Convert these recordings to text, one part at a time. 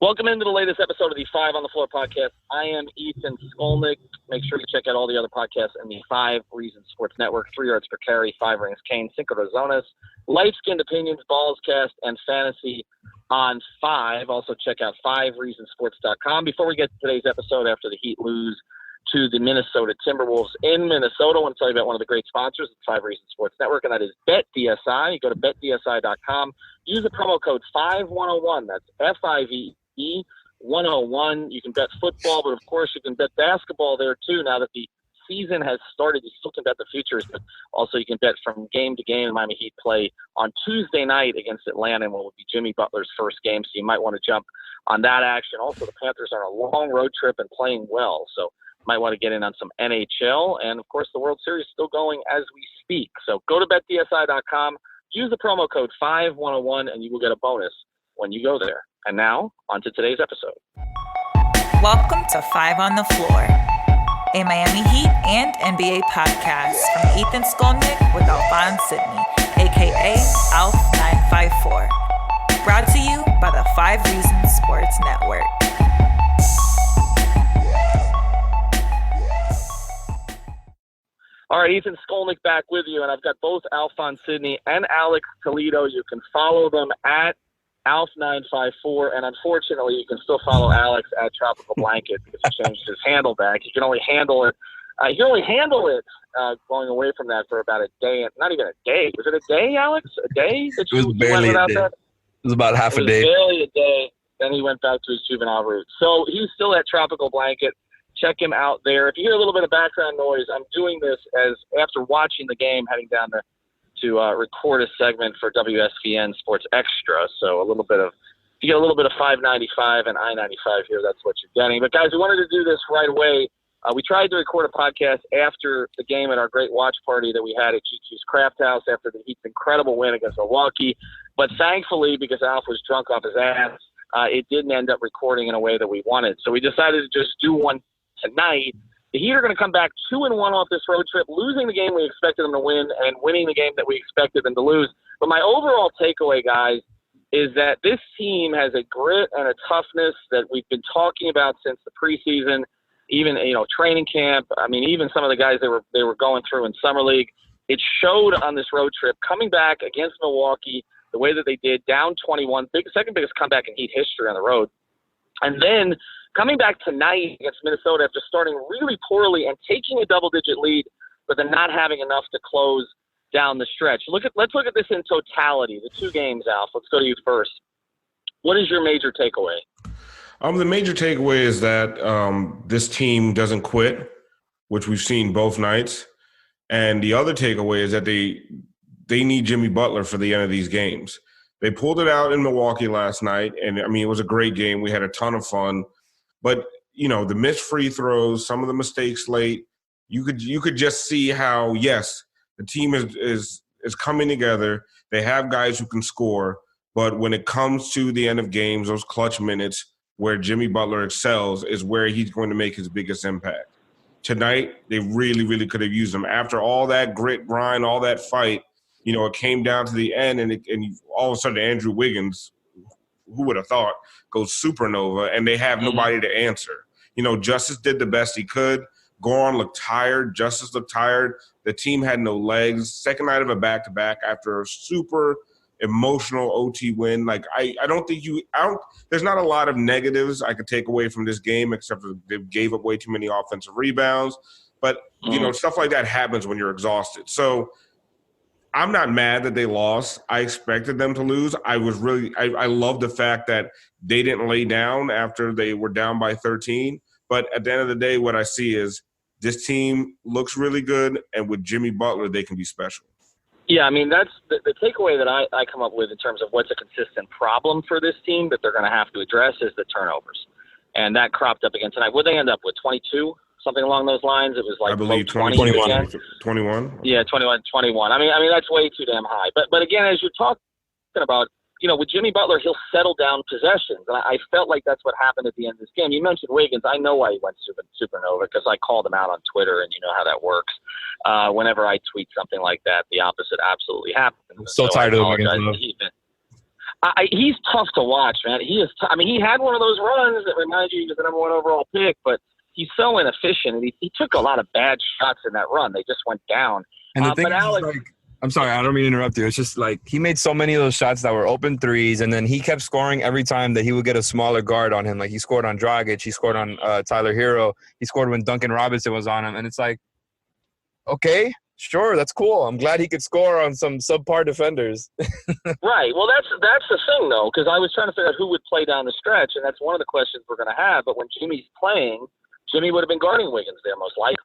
Welcome into the latest episode of the Five on the Floor podcast. I am Ethan Skolnick. Make sure you check out all the other podcasts in the 5 Reasons Sports Network: 3 Yards Per Carry, 5 Rings Kane, Cinco de Zonas, Light Skinned Opinions, Balls Cast, and Fantasy on 5. Also check out 5reasonsports.com. Before we get to today's episode, after the Heat lose to the Minnesota Timberwolves in Minnesota, I want to tell you about one of the great sponsors of the 5 Reasons Sports Network, and that is BetDSI. You go to betdsi.com. Use the promo code 5101. That's FIVE 101. You can bet football, but of course you can bet basketball there too. Now that the season has started, you still can bet the futures, but also you can bet from game to game. The Miami Heat play on Tuesday night against Atlanta, and what will be Jimmy Butler's first game, so you might want to jump on that action. Also, the Panthers are on a long road trip and playing well, so you might want to get in on some NHL. And of course, the World Series is still going as we speak. So go to betdsi.com, use the promo code 5101, and you will get a bonus when you go there. And now, on to today's episode. Welcome to 5 on the Floor, a Miami Heat and NBA podcast from Ethan Skolnick with Alphonse Sidney, a.k.a. Alf954. Brought to you by the 5 Reasons Sports Network. All right, Ethan Skolnick back with you, and I've got both Alphonse Sidney and Alex Toledo. You can follow them at Alf954, and unfortunately, you can still follow Alex at Tropical Blanket because he changed his handle back. He can only handle it. Going away from that for about a day, not even a day. Was it a day, Alex? A day? It was barely a day. It was about half a day. Barely a day. Then he went back to his juvenile roots. So he's still at Tropical Blanket. Check him out there. If you hear a little bit of background noise, I'm doing this as after watching the game, heading down to record a segment for WSVN Sports Extra. So you get a little bit of 595 and I-95 here. That's what you're getting. But guys, we wanted to do this right away. We tried to record a podcast after the game at our great watch party that we had at GQ's Craft House after the Heat's incredible win against Milwaukee. But thankfully, because Alf was drunk off his ass, it didn't end up recording in a way that we wanted. So we decided to just do one tonight. The Heat are going to come back 2-1 off this road trip, losing the game we expected them to win and winning the game that we expected them to lose. But my overall takeaway, guys, is that this team has a grit and a toughness that we've been talking about since the preseason, even training camp. I mean, even some of the guys they were going through in summer league. It showed on this road trip, coming back against Milwaukee the way that they did, down 21, second biggest comeback in Heat history on the road, and then coming back tonight against Minnesota after starting really poorly and taking a double-digit lead, but then not having enough to close down the stretch. Let's look at this in totality, the 2 games, Alf. Let's go to you first. What is your major takeaway? The major takeaway is that this team doesn't quit, which we've seen both nights. And the other takeaway is that they need Jimmy Butler for the end of these games. They pulled it out in Milwaukee last night, and, I mean, it was a great game. We had a ton of fun. But, the missed free throws, some of the mistakes late, you could just see how, yes, the team is coming together. They have guys who can score. But when it comes to the end of games, those clutch minutes where Jimmy Butler excels is where he's going to make his biggest impact. Tonight, they really, really could have used him. After all that grit, grind, all that fight, it came down to the end, and all of a sudden Andrew Wiggins, who would have thought, goes supernova, and they have nobody to answer. Justice did the best he could. Goran looked tired. Justice looked tired. The team had no legs. Second night of a back-to-back after a super emotional OT win. Like, I don't think there's not a lot of negatives I could take away from this game, except for they gave up way too many offensive rebounds. But, stuff like that happens when you're exhausted. So I'm not mad that they lost. I expected them to lose. I love the fact that they didn't lay down after they were down by 13. But at the end of the day, what I see is this team looks really good, and with Jimmy Butler, they can be special. Yeah, I mean, that's the takeaway that I come up with in terms of what's a consistent problem for this team that they're going to have to address is the turnovers. And that cropped up again tonight. What did they end up with, 22? Something along those lines. It was like, I believe 21. 21. Yeah, 21. I mean that's way too damn high. But again, as you're talking about, with Jimmy Butler, he'll settle down possessions, and I felt like that's what happened at the end of this game. You mentioned Wiggins. I know why he went supernova because I called him out on Twitter, and you know how that works. Whenever I tweet something like that, the opposite absolutely happens. I'm so tired of Wiggins. He's tough to watch, man. He is. He had one of those runs that reminds you he was the number 1 overall pick, but he's so inefficient, and he took a lot of bad shots in that run. They just went down. And the thing is, Alex, I'm sorry, I don't mean to interrupt you. It's just like he made so many of those shots that were open threes, and then he kept scoring every time that he would get a smaller guard on him. Like he scored on Dragic, he scored on Tyler Hero, he scored when Duncan Robinson was on him, and it's like, okay, sure, that's cool. I'm glad he could score on some subpar defenders. Right. Well, that's the thing, though, because I was trying to figure out who would play down the stretch, and that's one of the questions we're going to have. But when Jimmy's playing, Jimmy would have been guarding Wiggins there most likely,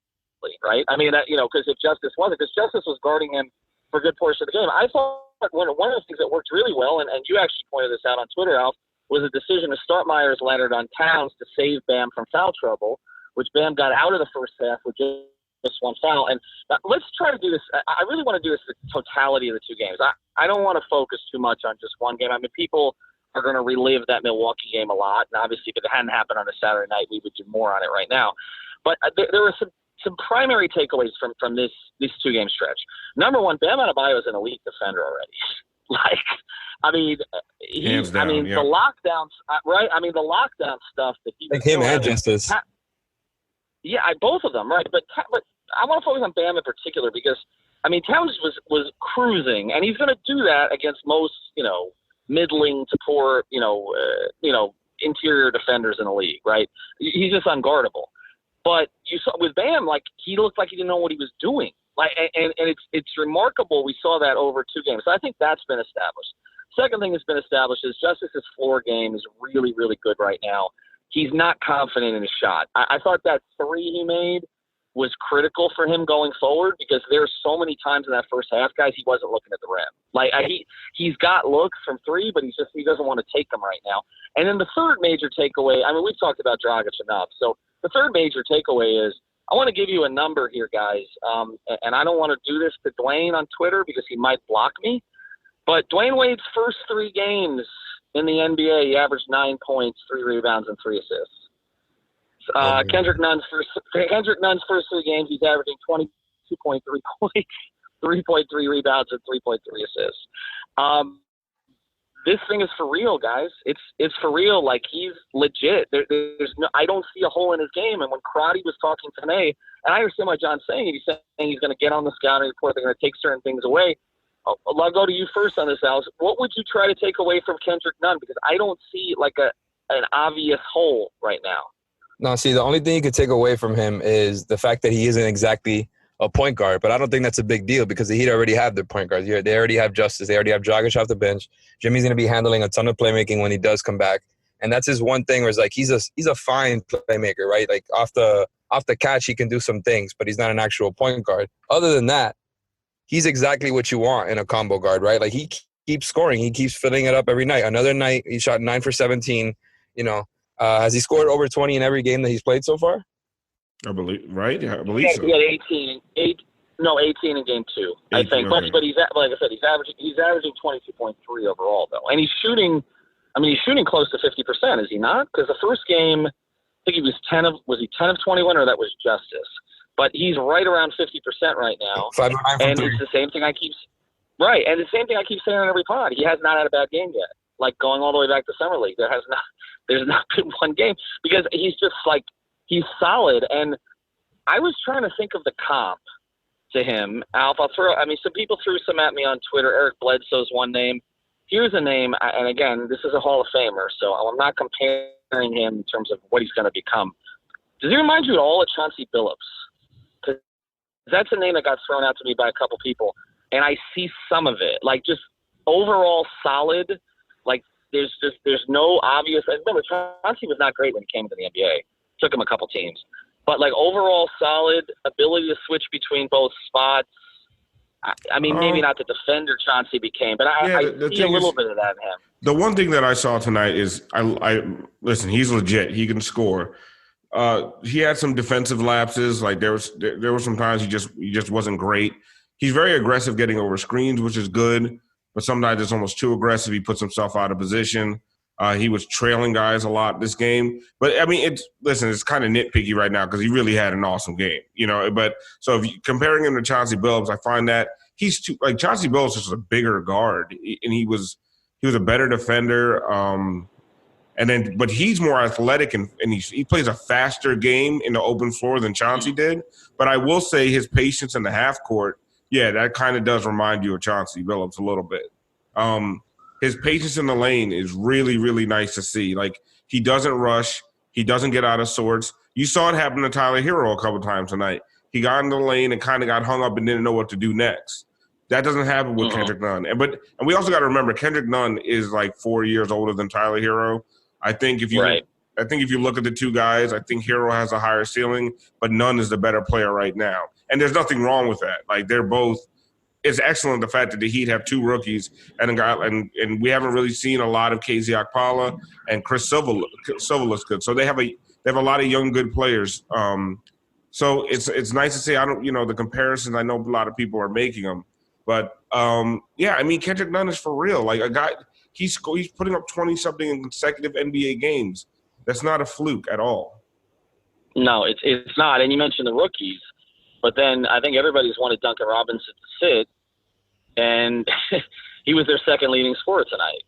right? Because if Justice wasn't, because Justice was guarding him for a good portion of the game. I thought one of the things that worked really well, and you actually pointed this out on Twitter, Alf, was a decision to start Myers Leonard on Towns to save Bam from foul trouble, which Bam got out of the first half with just one foul. And let's try to do this. I really want to do this the totality of the two games. I don't want to focus too much on just one game. People are going to relive that Milwaukee game a lot. And obviously, if it hadn't happened on a Saturday night, we would do more on it right now. But there were some primary takeaways from this 2-game stretch. Number one, Bam Adebayo is an elite defender already. Hands down, the lockdowns, right? The lockdown stuff that he like him and Justice. Yeah, both of them, right? But I want to focus on Bam in particular because Towns was cruising, and he's going to do that against most middling to poor interior defenders in the league, right? He's just unguardable. But you saw with Bam, he looked like he didn't know what he was doing. And it's remarkable we saw that over 2 games. So I think that's been established. Second thing that's been established is Justice's floor game is really, really good right now. He's not confident in his shot. I thought that 3 he made was critical for him going forward because there's so many times in that first half, guys, he wasn't looking at the rim. He's got looks from 3, but he doesn't want to take them right now. And then the third major takeaway, we've talked about Dragic enough. So the third major takeaway is I want to give you a number here, guys. And I don't want to do this to Dwayne on Twitter because he might block me. But Dwayne Wade's first 3 games in the NBA, he averaged 9 points, 3 rebounds, and 3 assists. Kendrick Nunn's first 3 games, he's averaging 22.3 points, 3.3 rebounds, and 3.3 assists. This thing is for real, guys. It's for real. He's legit. I don't see a hole in his game. And when Crotty was talking today, and I understand what John's saying, he's saying he's going to get on the scouting report. They're going to take certain things away. I'll go to you first on this, Alex. What would you try to take away from Kendrick Nunn? Because I don't see an obvious hole right now. No, see, the only thing you could take away from him is the fact that he isn't exactly a point guard. But I don't think that's a big deal because the Heat already have their point guards. They already have Justice. They already have Dragic off the bench. Jimmy's going to be handling a ton of playmaking when he does come back. And that's his one thing where it's he's a fine playmaker, right? Off the catch, he can do some things, but he's not an actual point guard. Other than that, he's exactly what you want in a combo guard, right? He keeps scoring. He keeps filling it up every night. Another night, he shot 9 for 17. Has he scored over 20 in every game that he's played so far? I believe so. He had 18 in game 2, I think. Okay. But he's like I said, he's averaging 22.3 overall though, and he's shooting close to 50%, is he not? Because the first game, I think he was 10 of 21, or that was Justice. But he's right around 50% right now. 5 of 9 from 3. It's the same thing I keep saying on every pod. He has not had a bad game yet. Going all the way back to Summer League, there's not been one game because he's just he's solid. And I was trying to think of the comp to him. Alf, some people threw some at me on Twitter. Eric Bledsoe's one name. Here's a name, and again, this is a Hall of Famer, so I'm not comparing him in terms of what he's going to become. Does he remind you at all of Chauncey Billups? Because that's a name that got thrown out to me by a couple people, and I see some of it. Just overall solid. There's no obvious. Remember, Chauncey was not great when he came to the NBA. Took him a couple teams, but overall solid ability to switch between both spots. Maybe not the defender Chauncey became, but I see a little bit of that in him. The one thing that I saw tonight is I listen. He's legit. He can score. He had some defensive lapses. There were some times he just wasn't great. He's very aggressive getting over screens, which is good. But sometimes it's almost too aggressive. He puts himself out of position. He was trailing guys a lot this game. But, it's kind of nitpicky right now because he really had an awesome game, But so if you comparing him to Chauncey Billups, I find that he's too – Chauncey Billups is a bigger guard, and he was He was a better defender. But he's more athletic and he plays a faster game in the open floor than Chauncey did. But I will say his patience in the half court, yeah, that kind of does remind you of Chauncey Billups a little bit. His patience in the lane is really, really nice to see. Like, he doesn't rush. He doesn't get out of sorts. You saw it happen to Tyler Hero a couple times tonight. He got in the lane and kind of got hung up and didn't know what to do next. That doesn't happen with Kendrick Nunn. And we also got to remember Kendrick Nunn is like 4 years older than Tyler Hero. I think if you look at the two guys, I think Hero has a higher ceiling, but Nunn is the better player right now. And there's nothing wrong with that. Like, they're both. It's excellent the fact that the Heat have two rookies and we haven't really seen a lot of KZ Okpala and Chris Silva looks good. So they have a lot of young good players. So it's nice to see. The comparisons. I know a lot of people are making them, but Kendrick Nunn is for real. Like, a guy, he's putting up 20-something in consecutive NBA games. That's not a fluke at all. No, it's not. And you mentioned the rookies. But then I think everybody's wanted Duncan Robinson to sit, and he was their second leading scorer tonight.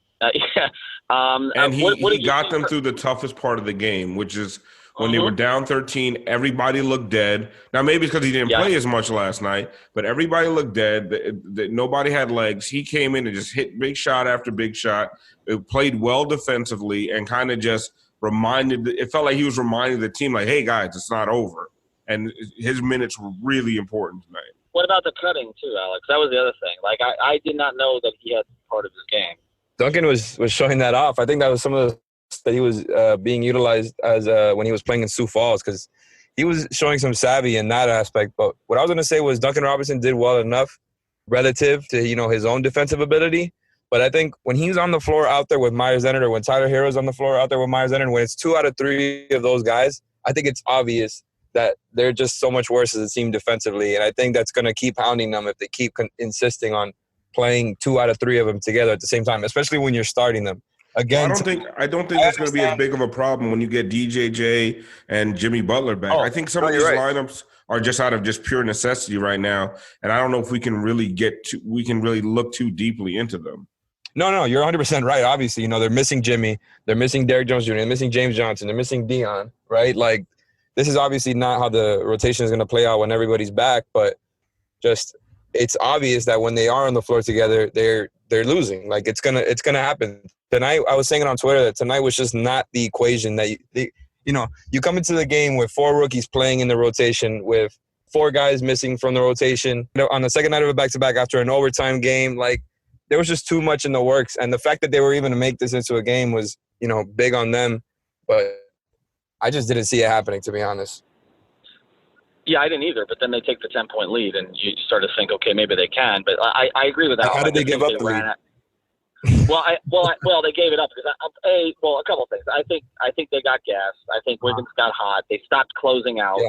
And he got them through the toughest part of the game, which is when they were down 13, everybody looked dead. Now, maybe it's because he didn't play as much last night, but everybody looked dead. Nobody had legs. He came in and just hit big shot after big shot. It played well defensively and kind of just it felt like he was reminding the team, like, hey, guys, it's not over. And his minutes were really important tonight. What about the cutting too, Alex? That was the other thing. Like, I did not know that he had part of his game. Duncan was showing that off. I think that was some of the that he was being utilized as when he was playing in Sioux Falls, because he was showing some savvy in that aspect. But what I was going to say was Duncan Robinson did well enough relative to his own defensive ability. But I think when he's on the floor out there with Myers Leonard, or when Tyler Hero's on the floor out there with Myers Leonard, when it's 2 out of 3 of those guys, I think it's obvious that they're just so much worse as a team defensively. And I think that's going to keep hounding them if they keep insisting on playing 2 out of 3 of them together at the same time, especially when you're starting them. Again, I don't think that's going to be as big of a problem when you get DJJ and Jimmy Butler back. I think some of these lineups are just out of just pure necessity right now, and I don't know if we can really look too deeply into them. No, you're 100% right. Obviously, they're missing Jimmy, they're missing Derrick Jones Jr., they're missing James Johnson, they're missing Dion, right? Like, this is obviously not how the rotation is going to play out when everybody's back, but just it's obvious that when they are on the floor together, they're losing. Like, it's gonna happen. Tonight, I was saying it on Twitter that tonight was just not the equation that you come into the game with 4 rookies playing in the rotation, with 4 guys missing from the rotation on the second night of a back-to-back after an overtime game. Like, there was just too much in the works, and the fact that they were even to make this into a game was big on them. But I just didn't see it happening, to be honest. Yeah, I didn't either. But then they take the 10-point lead, and you start to think, okay, maybe they can. But I agree with that. Like, how did they give up the lead? Well, they gave it up because a couple of things. I think they got gassed. I think Wiggins got hot. They stopped closing out,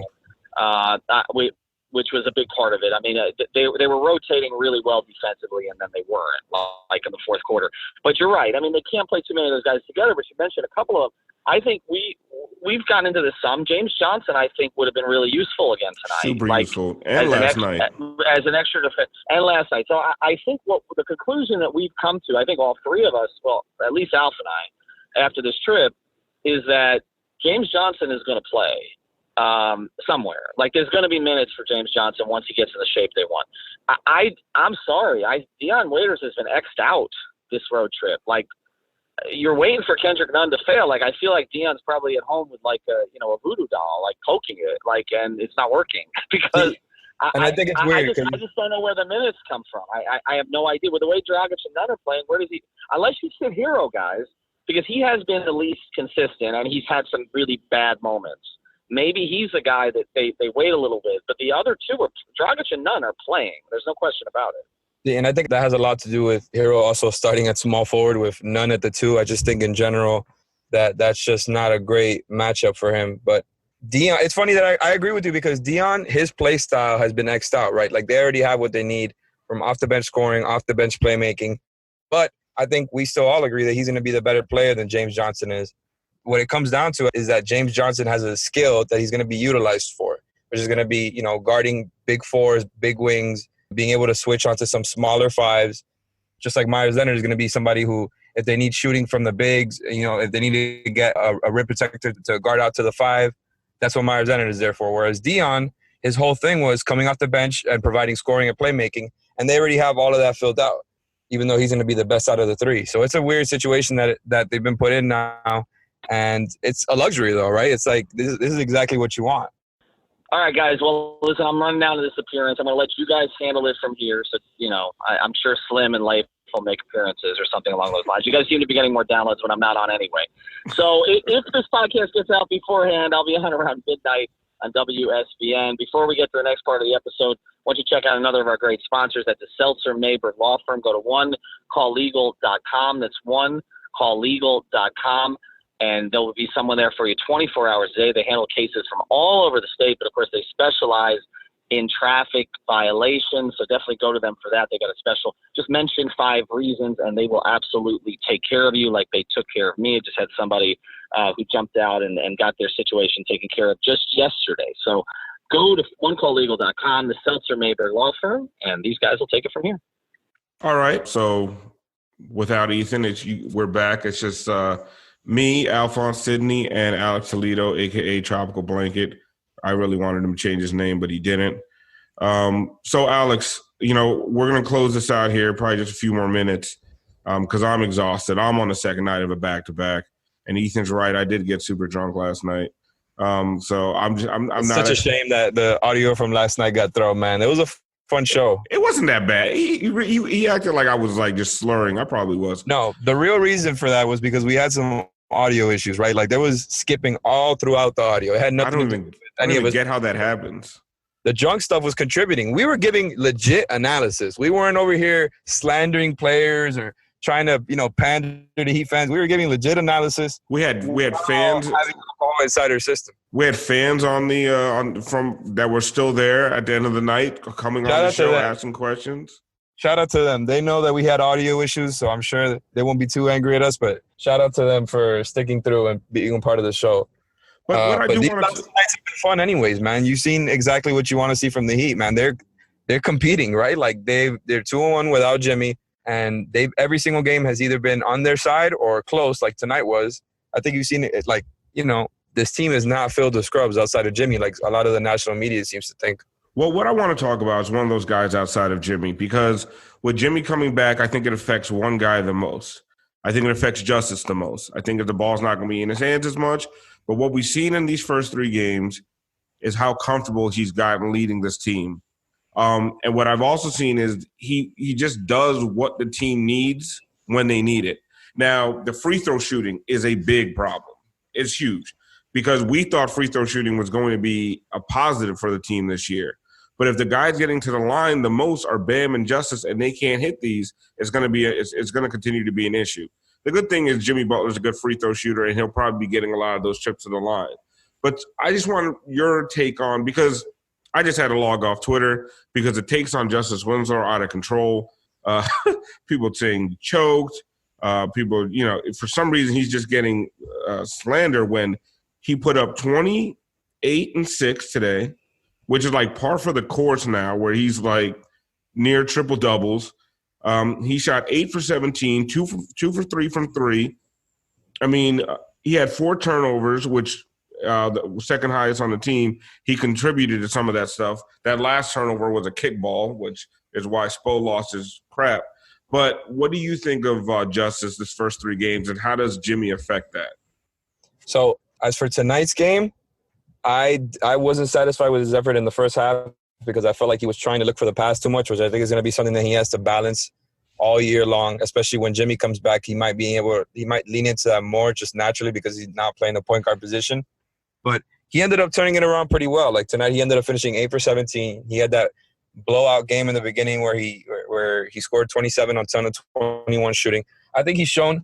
which was a big part of it. I mean, they were rotating really well defensively, and then they weren't, like in the fourth quarter. But you're right. I mean, they can't play too many of those guys together. But you mentioned a couple of them. I think we've gotten into this some. James Johnson, I think, would have been really useful again tonight. Super useful. And last night. As an extra defense. And last night. So I think what the conclusion that we've come to, I think all 3 of us, well, at least Alf and I, after this trip, is that James Johnson is going to play somewhere. Like, there's going to be minutes for James Johnson once he gets in the shape they want. I'm sorry. Dion Waiters has been X'd out this road trip. Like, you're waiting for Kendrick Nunn to fail. Like, I feel like Dion's probably at home with like a voodoo doll, like poking it, like, and it's not working because. I think it's weird. I just don't know where the minutes come from. I have no idea. With the way Dragic and Nunn are playing, where does he? Unless you sit Hero, guys, because he has been the least consistent and he's had some really bad moments. Maybe he's a guy that they wait a little bit, but the other 2 Dragic and Nunn are playing. There's no question about it. Yeah, and I think that has a lot to do with Hero also starting at small forward with Nunn at the 2. I just think in general that's just not a great matchup for him. But Dion, it's funny that I agree with you because Dion, his play style has been X'd out, right? Like, they already have what they need from off-the-bench scoring, off-the-bench playmaking. But I think we still all agree that he's going to be the better player than James Johnson is. What it comes down to is that James Johnson has a skill that he's going to be utilized for, which is going to be, guarding big 4s, big wings, being able to switch onto some smaller 5s. Just like Myers Leonard is going to be somebody who if they need shooting from the bigs, if they need to get a rim protector to guard out to the 5, that's what Myers Leonard is there for. Whereas Dion, his whole thing was coming off the bench and providing scoring and playmaking, and they already have all of that filled out, even though he's going to be the best out of the 3. So it's a weird situation that they've been put in now, and it's a luxury though, right? It's like this is exactly what you want. All right, guys. Well, listen, I'm running down to this appearance. I'm going to let you guys handle it from here. So, I'm sure Slim and Leif will make appearances or something along those lines. You guys seem to be getting more downloads when I'm not on anyway. So if this podcast gets out beforehand, I'll be on around midnight on WSBN. Before we get to the next part of the episode, I want you to check out another of our great sponsors at the Seltzer Mayberg Law Firm. Go to onecalllegal.com. That's onecalllegal.com. And there will be someone there for you 24 hours a day. They handle cases from all over the state, but of course they specialize in traffic violations. So definitely go to them for that. They got a special. Just mention 5 reasons, and they will absolutely take care of you like they took care of me. I just had somebody who jumped out and got their situation taken care of just yesterday. So go to onecalllegal.com, the Seltzer Mayberg Law Firm, and these guys will take it from here. All right. So without Ethan, we're back. It's just me, Alphonse, Sidney, and Alex Toledo, a.k.a. Tropical Blanket. I really wanted him to change his name, but he didn't. So, Alex, we're going to close this out here, probably just a few more minutes, because I'm exhausted. I'm on the second night of a back-to-back, and Ethan's right. I did get super drunk last night. So I'm not. Such a shame that the audio from last night got thrown, man. It was a fun show. It wasn't that bad. He acted like I was like just slurring. I probably was. No, the real reason for that was because we had some audio issues, right? Like there was skipping all throughout the audio. It had nothing to do with any of us. I don't even get how that happens. The drunk stuff was contributing. We were giving legit analysis. We weren't over here slandering players or trying to, pander to Heat fans. We were giving legit analysis. We had fans having all inside our system. We had fans on the from that were still there at the end of the night, coming on the show, asking questions. Shout out to them. They know that we had audio issues, so I'm sure they won't be too angry at us. But shout out to them for sticking through and being a part of the show. But these nights have been fun, anyways, man. You've seen exactly what you want to see from the Heat, man. They're competing, right? Like they're 2-1 without Jimmy, and every single game has either been on their side or close, like tonight was. I think you've seen it, like this team is not filled with scrubs outside of Jimmy, like a lot of the national media seems to think. Well, what I want to talk about is one of those guys outside of Jimmy, because with Jimmy coming back, I think it affects one guy the most. I think it affects Justice the most. I think that the ball's not going to be in his hands as much. But what we've seen in these first 3 games is how comfortable he's gotten leading this team. And what I've also seen is he just does what the team needs when they need it. Now, the free throw shooting is a big problem. It's huge because we thought free throw shooting was going to be a positive for the team this year. But if the guys getting to the line the most are Bam and Justice and they can't hit these, it's going to continue to be an issue. The good thing is Jimmy Butler's a good free throw shooter, and he'll probably be getting a lot of those trips to the line. But I just want your take on, because I just had to log off Twitter because the takes on Justice Winslow are out of control. People saying choked. People, for some reason he's just getting slander when he put up 28 and 6 today, which is like par for the course now, where he's like near triple doubles. He shot 8 for 17, 2 for 3 from 3. I mean, he had 4 turnovers, which the second highest on the team. He contributed to some of that stuff. That last turnover was a kickball, which is why Spo lost his crap. But what do you think of Justice this first 3 games, and how does Jimmy affect that? So as for tonight's game, I wasn't satisfied with his effort in the first half because I felt like he was trying to look for the pass too much, which I think is going to be something that he has to balance all year long, especially when Jimmy comes back. He might lean into that more just naturally because he's not playing the point guard position. But he ended up turning it around pretty well. Like tonight, he ended up finishing 8 for 17. He had that blowout game in the beginning where he scored 27 on 10 of 21 shooting. I think he's shown,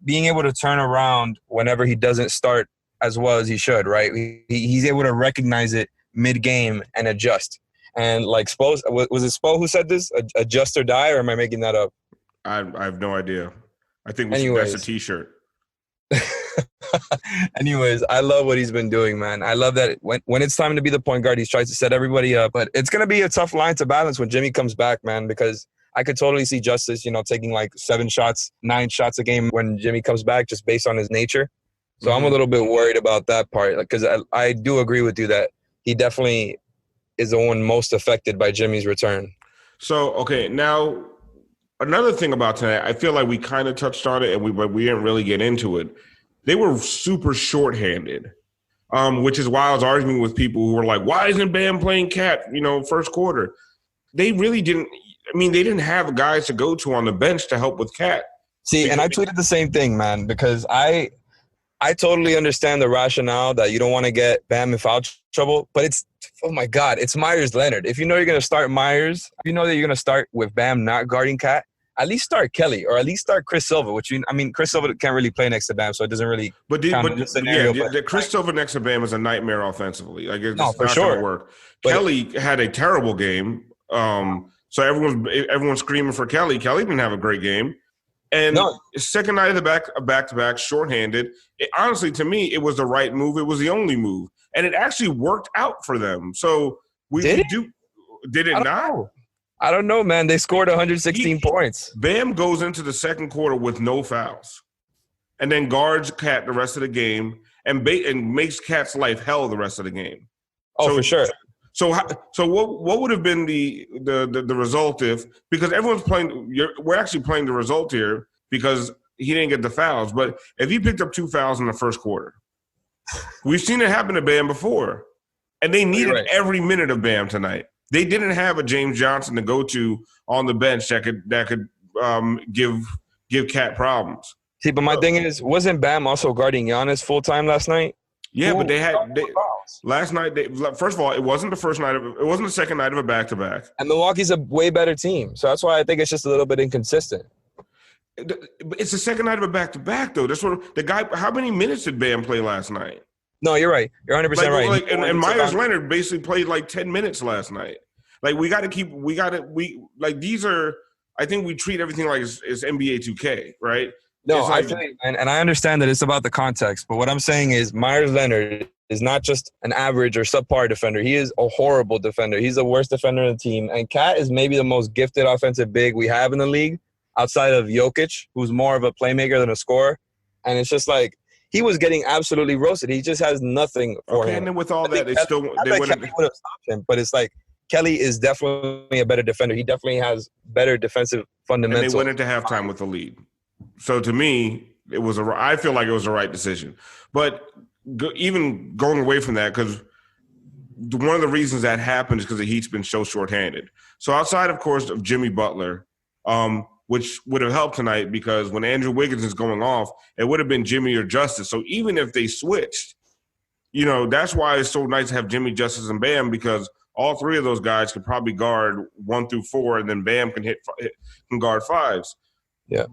being able to turn around whenever he doesn't start as well as he should, right? He's able to recognize it mid-game and adjust. And like Spo, was it Spo who said this? Adjust or die, or am I making that up? I have no idea. I think that's a T-shirt. Anyways, I love what he's been doing, man. I love that when it's time to be the point guard, he's tries to set everybody up. But it's going to be a tough line to balance when Jimmy comes back, man, because I could totally see Justice, taking like 7 shots, 9 shots a game when Jimmy comes back, just based on his nature. So I'm a little bit worried about that part, because I do agree with you that he definitely is the one most affected by Jimmy's return. So, okay, now another thing about tonight, I feel like we kind of touched on it, but we didn't really get into it. They were super shorthanded, which is why I was arguing with people who were like, why isn't Bam playing Cat, first quarter? They really didn't – they didn't have guys to go to on the bench to help with Cat. See, and I tweeted the same thing, man, because I totally understand the rationale that you don't want to get Bam in foul trouble, but it's – oh, my God, it's Myers Leonard. If you know you're going to start Myers, you know that you're going to start with Bam not guarding Cat, at least start Kelly or at least start Chris Silva, Chris Silva can't really play next to Bam, so it doesn't really the Chris Silva next to Bam is a nightmare offensively. Like, it's not going to work. But Kelly had a terrible game, so everyone's screaming for Kelly. Kelly didn't have a great game. And second night of the back-to-back, shorthanded. Honestly, to me, it was the right move. It was the only move. And it actually worked out for them. So did it not? I don't know, man. They scored 116 points. Bam goes into the second quarter with no fouls, and then guards Cat the rest of the game, and makes Cat's life hell the rest of the game. Oh, for sure. So what would have been the result because everyone's playing? We're actually playing the result here because he didn't get the fouls. But if he picked up 2 fouls in the first quarter, we've seen it happen to Bam before, and they needed every minute of Bam tonight. They didn't have a James Johnson to go to on the bench that could give Cat problems. See, but my thing is, wasn't Bam also guarding Giannis full time last night? Yeah, but last night. First of all, it wasn't the second night of a back-to-back. And Milwaukee's a way better team, so that's why I think it's just a little bit inconsistent. It's the second night of a back-to-back, though. That's what the guy. How many minutes did Bam play last night? No, you're right. You're 100% right. And Myers Leonard basically played like 10 minutes last night. Like, these are, I think we treat everything like it's NBA 2K, right? No, I think, and I understand that it's about the context, but what I'm saying is Myers Leonard is not just an average or subpar defender. He is a horrible defender. He's the worst defender in the team. And Cat is maybe the most gifted offensive big we have in the league outside of Jokic, who's more of a playmaker than a scorer. And it's just like, he was getting absolutely roasted. He just has nothing for him. And then with all that, they would have stopped him. But it's like Kelly is definitely a better defender. He definitely has better defensive fundamentals. And they went into halftime with the lead. So to me, I feel like it was the right decision. But even going away from that, because one of the reasons that happened is because the Heat's been so shorthanded. So outside, of course, of Jimmy Butler, which would have helped tonight because when Andrew Wiggins is going off, it would have been Jimmy or Justice. So even if they switched, that's why it's so nice to have Jimmy, Justice, and Bam, because all three of those guys could probably guard 1 through 4, and then Bam can guard 5s. Yeah.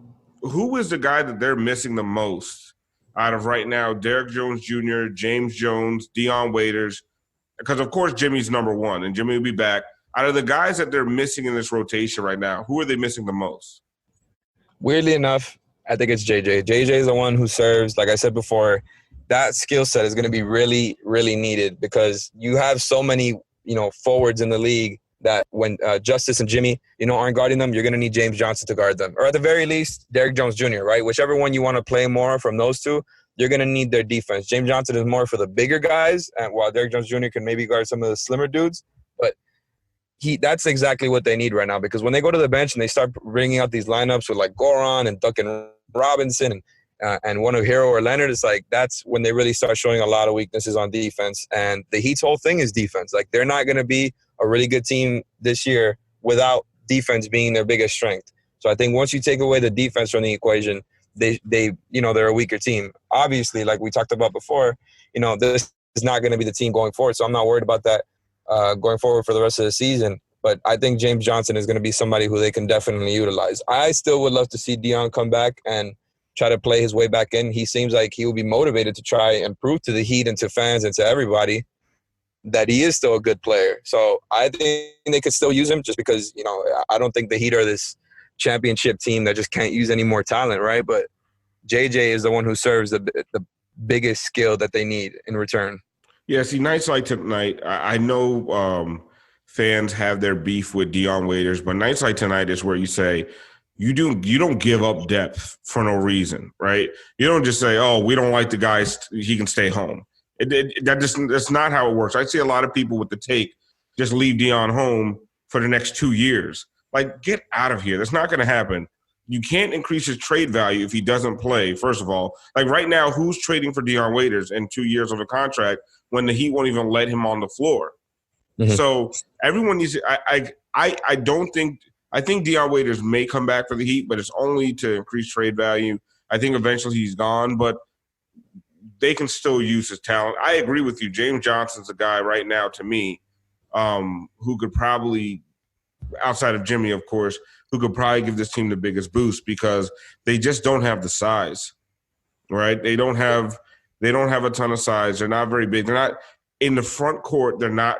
Who is the guy that they're missing the most out of right now? Derek Jones Jr., James Jones, Dion Waiters, because of course Jimmy's number 1, and Jimmy will be back. Out of the guys that they're missing in this rotation right now, who are they missing the most? Weirdly enough, I think it's JJ. JJ is the one who serves, like I said before, that skill set is going to be really, really needed because you have so many, forwards in the league that when Justice and Jimmy, aren't guarding them, you're going to need James Johnson to guard them. Or at the very least, Derek Jones Jr., right? Whichever one you want to play more from those two, you're going to need their defense. James Johnson is more for the bigger guys, and while Derek Jones Jr. can maybe guard some of the slimmer dudes. But that's exactly what they need right now because when they go to the bench and they start bringing out these lineups with like Goran and Duncan Robinson and one of Hero or Leonard, it's like that's when they really start showing a lot of weaknesses on defense. And the Heat's whole thing is defense. Like they're not going to be a really good team this year without defense being their biggest strength. So I think once you take away the defense from the equation, they're a weaker team. Obviously, like we talked about before, this is not going to be the team going forward. So I'm not worried about that going forward for the rest of the season. But I think James Johnson is going to be somebody who they can definitely utilize. I still would love to see Dion come back and try to play his way back in. He seems like he will be motivated to try and prove to the Heat and to fans and to everybody that he is still a good player. So I think they could still use him just because, I don't think the Heat are this championship team that just can't use any more talent, right? But JJ is the one who serves the biggest skill that they need in return. Yeah, see, nights like tonight, I know fans have their beef with Dion Waiters, but nights like tonight is where you say you don't give up depth for no reason, right? You don't just say, oh, we don't like the guy, he can stay home. That's not how it works. I see a lot of people with the take, just leave Dion home for the next 2 years. Like, get out of here. That's not going to happen. You can't increase his trade value if he doesn't play, first of all. Like, right now, who's trading for Dion Waiters in 2 years of a contract when the Heat won't even let him on the floor? Mm-hmm. So everyone needs – I don't think – I think Dion Waiters may come back for the Heat, but it's only to increase trade value. I think eventually he's gone, but they can still use his talent. I agree with you. James Johnson's a guy right now, to me, who could probably – outside of Jimmy, of course, who could probably give this team the biggest boost because they just don't have the size, right? They don't have a ton of size. They're not very big. They're not in the front court. They're not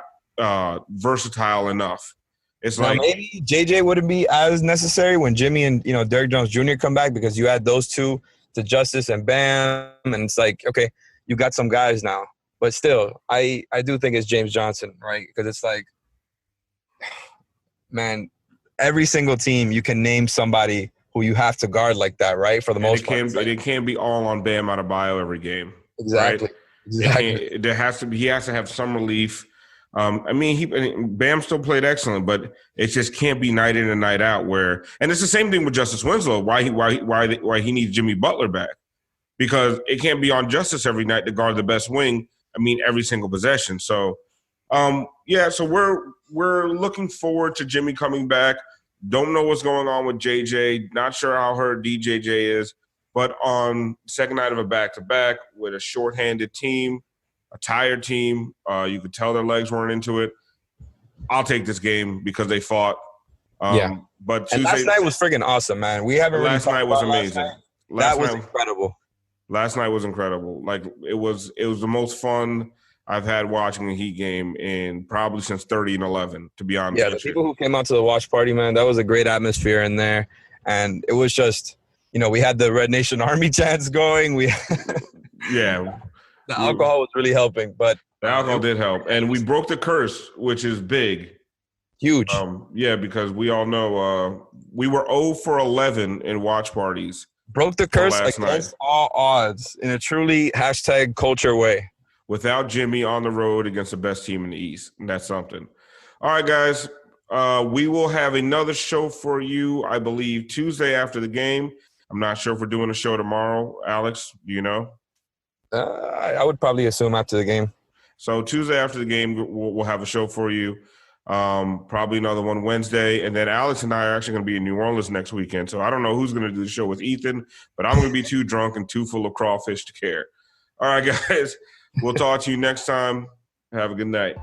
versatile enough. It's now, like maybe JJ wouldn't be as necessary when Jimmy and Derrick Jones Jr. come back because you add those two to Justice and Bam, and it's like, okay, you got some guys now. But still, I do think it's James Johnson, right? Because it's like, man, every single team you can name somebody who you have to guard like that, right? For the most part, it can't be all on Bam Adebayo every game. Exactly. Right? Exactly. He has to have some relief. Bam still played excellent, but it just can't be night in and night out. And it's the same thing with Justice Winslow. Why he needs Jimmy Butler back, because it can't be on Justice every night to guard the best wing. Every single possession. So. So we're looking forward to Jimmy coming back. Don't know what's going on with JJ. Not sure how hurt DJJ is. But on second night of a back-to-back with a shorthanded team, a tired team, you could tell their legs weren't into it. I'll take this game because they fought. But Tuesday, last night was freaking awesome, man. We haven't really last night was amazing. That was incredible. Last night was incredible. Like it was the most fun I've had watching a Heat game in probably since 30 and 11, to be honest. Yeah, the people who came out to the watch party, man, that was a great atmosphere in there. And it was just, we had the Red Nation Army chants going. The alcohol was really helping. But the alcohol did help. And we broke the curse, which is big. Huge. Because we all know we were 0 for 11 in watch parties. Broke the curse against all odds in a truly #culture way. Without Jimmy on the road against the best team in the East. And that's something. All right, guys. We will have another show for you, I believe, Tuesday after the game. I'm not sure if we're doing a show tomorrow. Alex, do you know? I would probably assume after the game. So Tuesday after the game, we'll have a show for you. Probably another one Wednesday. And then Alex and I are actually going to be in New Orleans next weekend. So I don't know who's going to do the show with Ethan, but I'm going to be too drunk and too full of crawfish to care. All right, guys. We'll talk to you next time. Have a good night.